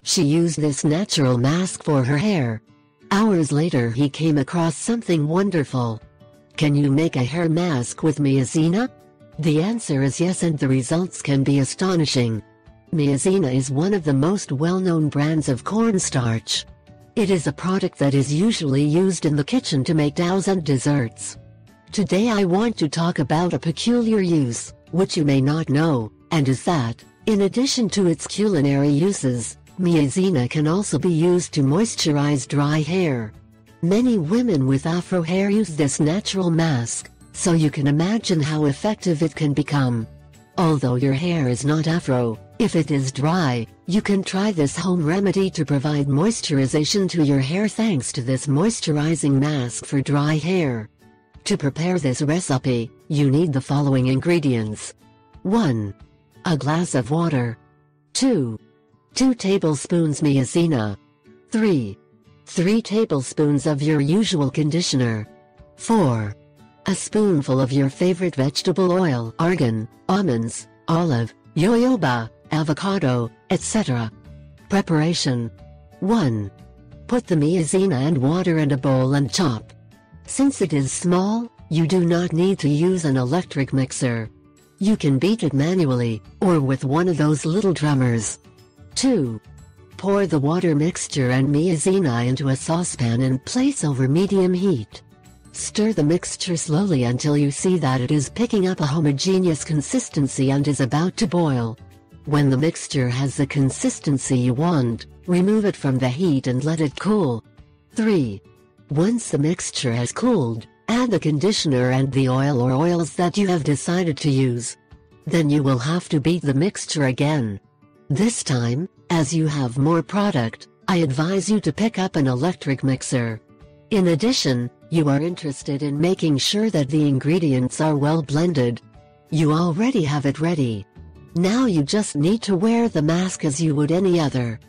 She used this natural mask for her hair. Hours later he came across something wonderful. Can you make a hair mask with Miazena? The answer is yes, and the results can be astonishing. Miazena is one of the most well-known brands of cornstarch. It is a product that is usually used in the kitchen to make doughs and desserts. Today I want to talk about a peculiar use, which you may not know, and is that, in addition to its culinary uses, Miazena can also be used to moisturize dry hair. Many women with afro hair use this natural mask, so you can imagine how effective it can become. Although your hair is not afro, if it is dry, you can try this home remedy to provide moisturization to your hair thanks to this moisturizing mask for dry hair. To prepare this recipe, you need the following ingredients. 1. A glass of water. 2. 2 tablespoons Miazena. 3. 3 tablespoons of your usual conditioner. 4. A spoonful of your favorite vegetable oil, argan, almonds, olive, jojoba, avocado, etc. Preparation. 1. Put the Miazena and water in a bowl and chop. Since it is small, you do not need to use an electric mixer. You can beat it manually, or with one of those little drummers. 2. Pour the water mixture and Miazena into a saucepan and place over medium heat. Stir the mixture slowly until you see that it is picking up a homogeneous consistency and is about to boil. When the mixture has the consistency you want, remove it from the heat and let it cool. 3. Once the mixture has cooled, add the conditioner and the oil or oils that you have decided to use. Then you will have to beat the mixture again. This time, as you have more product, I advise you to pick up an electric mixer. In addition, you are interested in making sure that the ingredients are well blended. You already have it ready. Now you just need to wear the mask as you would any other.